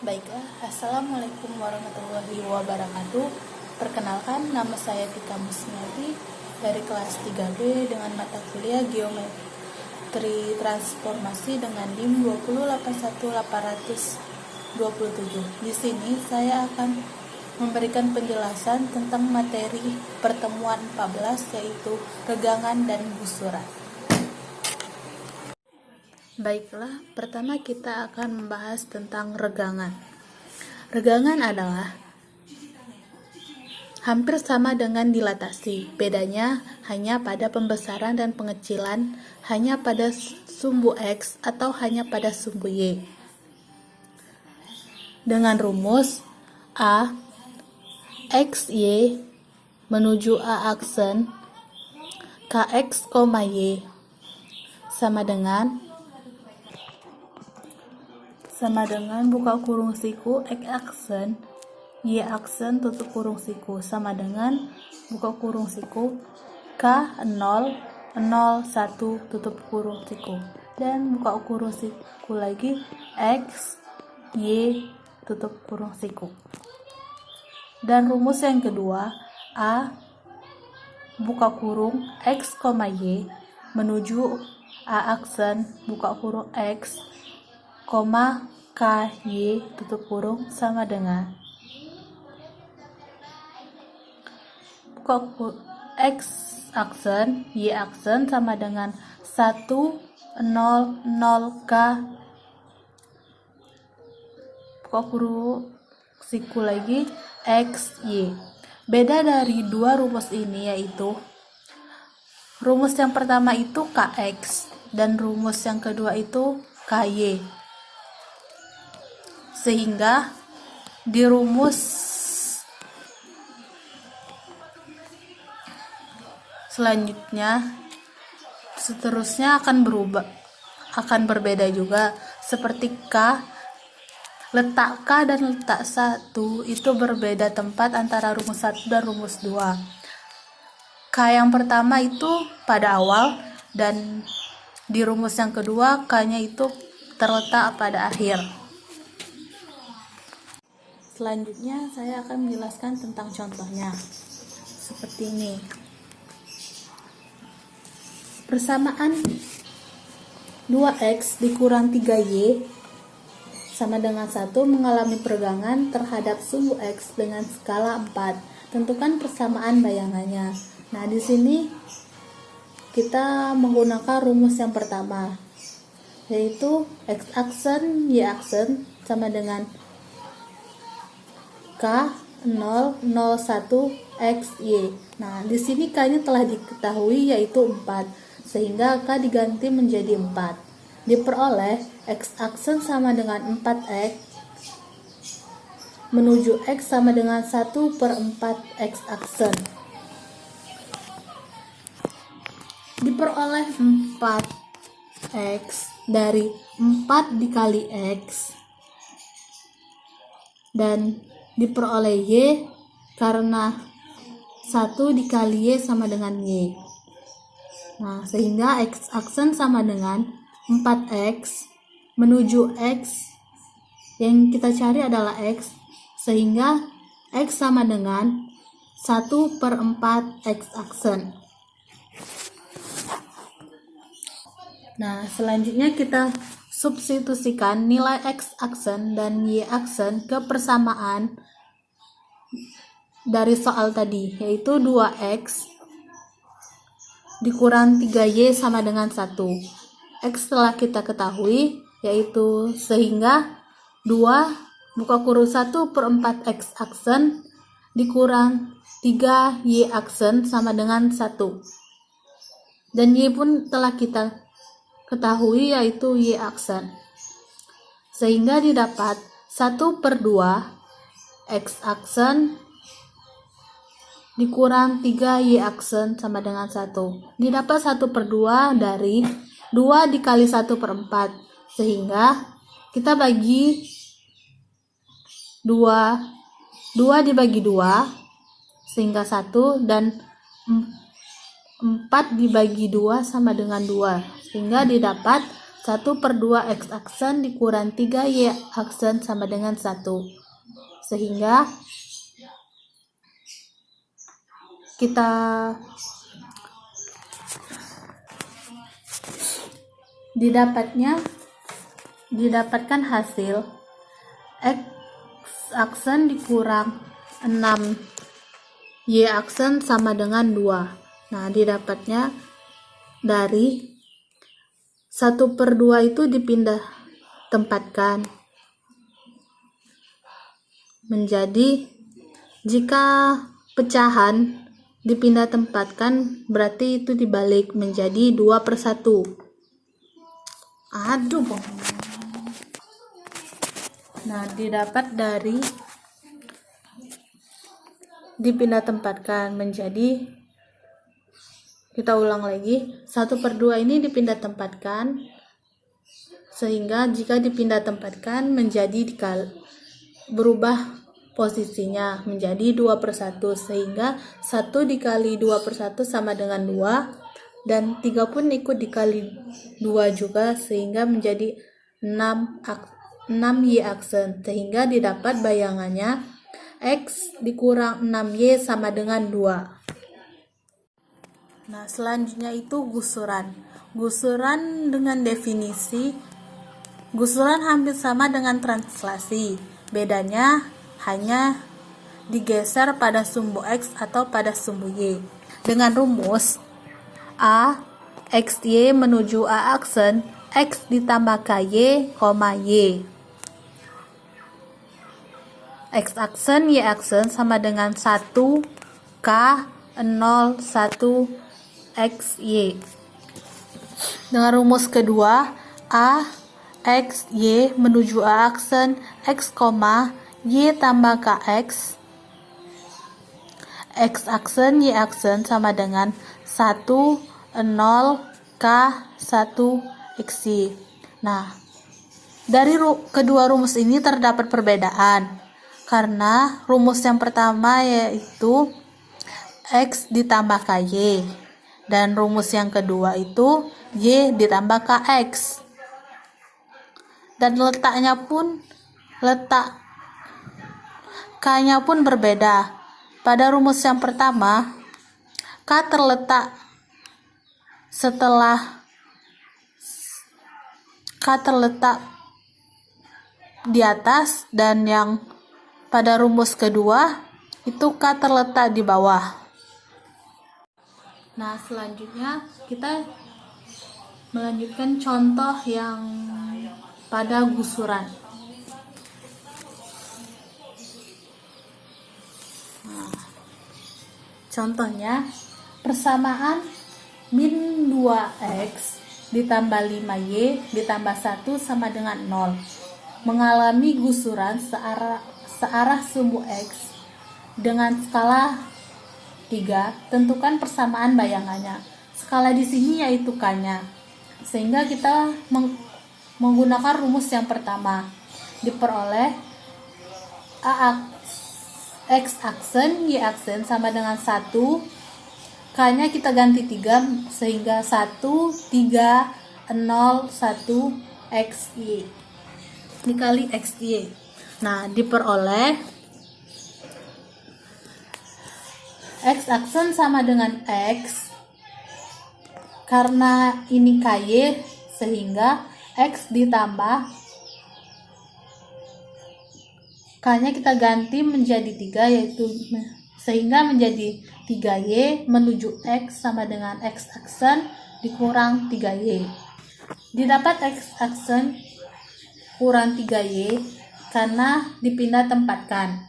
Baiklah, Assalamualaikum warahmatullahi wabarakatuh. Perkenalkan, nama saya Tika Musniati dari kelas 3B dengan mata kuliah Geometri Transformasi dengan NIM 2081827. Di sini saya akan memberikan penjelasan tentang materi pertemuan 14, yaitu regangan dan gusuran. Baiklah, pertama kita akan membahas tentang regangan. Regangan adalah hampir sama dengan dilatasi. Bedanya hanya pada pembesaran dan pengecilan, hanya pada sumbu X atau hanya pada sumbu Y. Dengan rumus A X Y menuju A aksen KX, Y sama dengan buka kurung siku X aksen Y aksen tutup kurung siku sama dengan buka kurung siku K0 01 tutup kurung siku dan buka kurung siku lagi X Y tutup kurung siku. Dan rumus yang kedua, A buka kurung X, Y menuju A aksen buka kurung X, KY tutup kurung sama dengan buka kurung X aksen Y aksen sama dengan 100K buka kurung siku lagi X, Y. Beda dari dua rumus ini yaitu rumus yang pertama itu KX dan rumus yang kedua itu KY. Sehingga di rumus seterusnya akan berbeda juga. Seperti letak K dan letak 1 itu berbeda tempat antara rumus 1 dan rumus 2. K yang pertama itu pada awal dan di rumus yang kedua K-nya itu terletak pada akhir. Selanjutnya saya akan menjelaskan tentang contohnya. Seperti ini. Persamaan 2x dikurang 3y sama dengan 1 mengalami peregangan terhadap sumbu x dengan skala 4. Tentukan persamaan bayangannya. Nah, di sini kita menggunakan rumus yang pertama, yaitu x aksen y aksen sama dengan K001 XY. Nah, di sini K-nya telah diketahui yaitu 4, sehingga K diganti menjadi 4. Diperoleh X aksen sama dengan 4X menuju X sama dengan 1/4 X aksen. Diperoleh 4X dari 4 dikali X dan diperoleh Y karena 1 dikali Y sama dengan Y. Nah, sehingga X aksen sama dengan 4X menuju X, yang kita cari adalah X, sehingga X sama dengan 1/4 X aksen. Nah, selanjutnya kita substitusikan nilai X aksen dan Y aksen ke persamaan dari soal tadi, yaitu 2X dikurang 3Y sama dengan 1. X telah kita ketahui, yaitu sehingga 2 buka kurung 1/4 X aksen dikurang 3Y aksen sama dengan 1. Dan Y pun telah kita ketahui, yaitu Y aksen. Sehingga didapat 1/2 X aksen dikurang 3Y aksen sama dengan 1. Didapat 1/2 dari 2 dikali 1/4. Sehingga kita bagi 2 dibagi 2 sehingga 1, dan 4 dibagi 2 sama dengan 2, sehingga didapat 1/2 X aksen dikurang 3 Y aksen sama dengan 1. Sehingga kita didapatkan hasil X aksen dikurang 6 Y aksen sama dengan 2. Nah, didapatnya dari 1/2 itu dipindah tempatkan menjadi, jika pecahan dipindah tempatkan berarti itu dibalik menjadi 2/1. Nah, didapat dari dipindah tempatkan menjadi, kita ulang lagi, 1/2 ini dipindah tempatkan, sehingga jika dipindah tempatkan menjadi berubah posisinya menjadi 2/1, sehingga 1 dikali 2/1 sama dengan 2, dan 3 pun ikut dikali 2 juga, sehingga menjadi 6 Y aksen, sehingga didapat bayangannya X dikurang 6Y sama dengan 2. Nah, selanjutnya itu gusuran. Gusuran dengan definisi, gusuran hampir sama dengan translasi. Bedanya hanya digeser pada sumbu X atau pada sumbu Y. Dengan rumus A XY menuju A aksen, X ditambah KY, Y. X aksen Y aksen sama dengan 1 K 0 1 X Y. Dengan rumus kedua, A X Y menuju A aksen X, Y tambah KX, X aksen Y aksen sama dengan 1 0 K 1 X Y. Nah, dari kedua rumus ini terdapat perbedaan. Karena rumus yang pertama yaitu X ditambah KY, dan rumus yang kedua itu Y ditambah KX. Dan letak K-nya pun berbeda. Pada rumus yang pertama, K terletak di atas, dan yang pada rumus kedua itu K terletak di bawah. Nah, selanjutnya kita melanjutkan contoh yang pada gusuran. Nah, contohnya persamaan min 2X ditambah 5Y ditambah 1 sama dengan 0 mengalami gusuran searah sumbu X dengan skala 3. Tentukan persamaan bayangannya. Skala di sini yaitu K-nya. Sehingga kita menggunakan rumus yang pertama. Diperoleh X aksen Y aksen sama dengan 1. K-nya kita ganti 3 sehingga 1 3 0 1 XY dikali XY. Nah, diperoleh X aksen sama dengan X, karena ini KY sehingga X ditambah K-nya kita ganti menjadi 3, yaitu sehingga menjadi 3Y menuju X sama dengan X aksen dikurang 3Y. Didapat X aksen kurang 3Y karena dipindah tempatkan.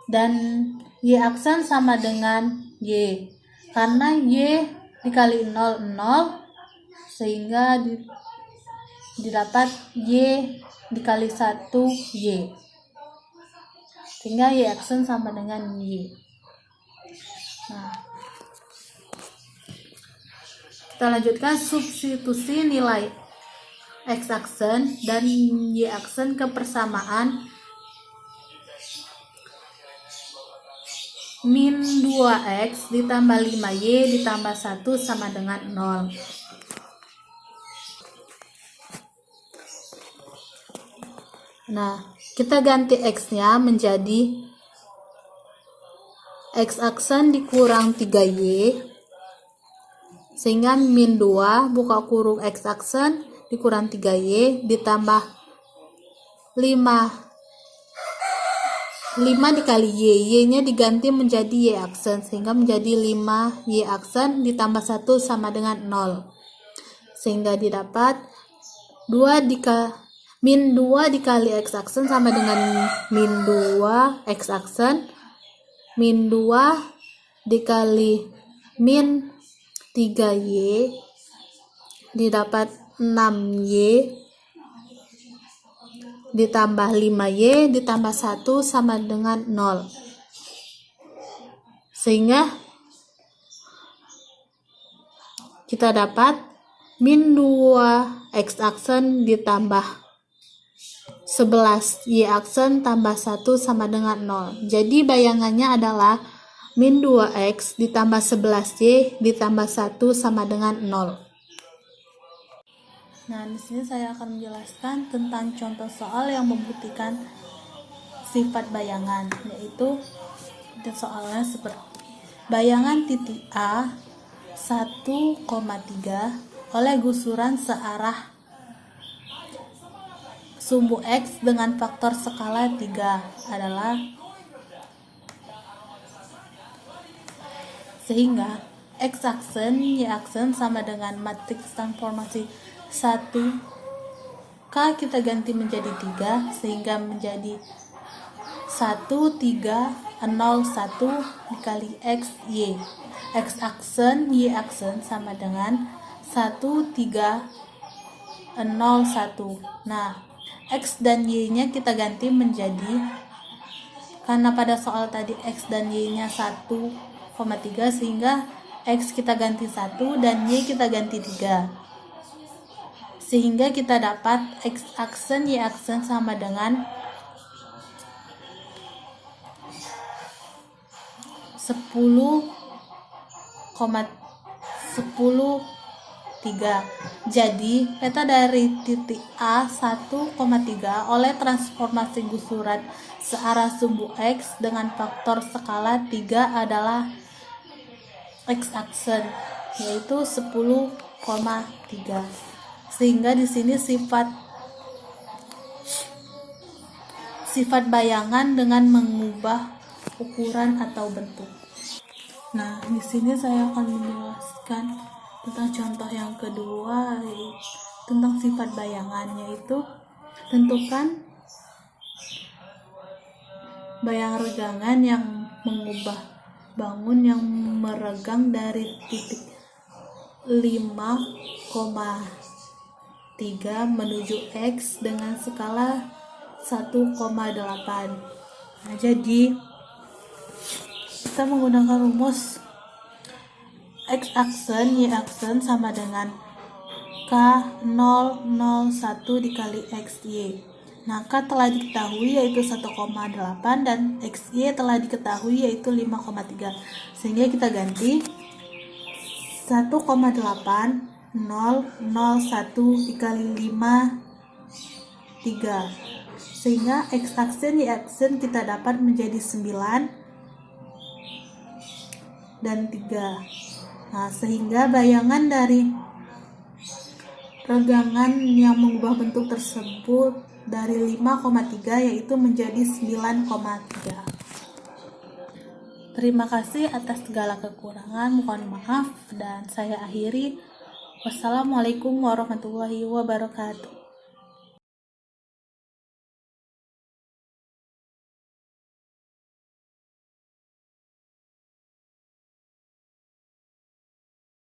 Dan Y aksen sama dengan Y, karena Y dikali 0 0, sehingga didapat Y dikali 1 Y, sehingga Y aksen sama dengan Y. Nah, kita lanjutkan substitusi nilai X aksen dan Y aksen ke persamaan min 2x ditambah 5y ditambah 1 sama dengan 0. Nah, kita ganti x-nya menjadi x aksen dikurang 3y, sehingga min 2 buka kurung x aksen dikurang 3y ditambah 5 dikali y-nya diganti menjadi y aksen, sehingga menjadi 5y aksen ditambah 1 sama dengan 0. Sehingga didapat min 2 dikali x aksen sama dengan min 2 x aksen, min 2 dikali min 3y didapat 6y ditambah 5y ditambah 1 sama dengan 0. Sehingga kita dapat min 2 x aksen ditambah 11 y aksen tambah 1 sama dengan 0. Jadi bayangannya adalah min 2x ditambah 11y ditambah 1 sama dengan 0. Nah, di sini saya akan menjelaskan tentang contoh soal yang membuktikan sifat bayangan, yaitu soalnya seperti bayangan titik A 1,3 oleh gusuran searah sumbu X dengan faktor skala 3 adalah, sehingga X aksen Y aksen sama dengan matriks transformasi 1 K kita ganti menjadi 3 sehingga menjadi 1 3 0 1 dikali X Y. X aksen Y aksen sama dengan 1 3 0 1. Nah, X dan Y-nya kita ganti menjadi, karena pada soal tadi X dan Y-nya 1,3, sehingga X kita ganti 1 dan Y kita ganti 3. Sehingga kita dapat X aksen Y aksen sama dengan 10,3. Jadi peta dari titik A 1,3 oleh transformasi gusuran searah sumbu X dengan faktor skala 3 adalah X aksen, yaitu 10,3. Sehingga di sini sifat bayangan dengan mengubah ukuran atau bentuk. Nah, di sini saya akan menjelaskan tentang contoh yang kedua, tentang sifat bayangan, yaitu tentukan bayang regangan yang mengubah bangun yang meregang dari titik 5,3 menuju X dengan skala 1,8. Nah, jadi kita menggunakan rumus X aksen Y aksen sama dengan K001 dikali XY. Nah, K telah diketahui yaitu 1,8 dan XY telah diketahui yaitu 5,3. Sehingga kita ganti 1,8 001 dikali 5 3. Sehingga X aksen Y aksen kita dapat menjadi 9 dan 3. Nah, sehingga bayangan dari regangan yang mengubah bentuk tersebut dari 5,3 yaitu menjadi 9,3. Terima kasih atas segala kekurangan, mohon maaf, dan saya akhiri. Wassalamualaikum warahmatullahi wabarakatuh.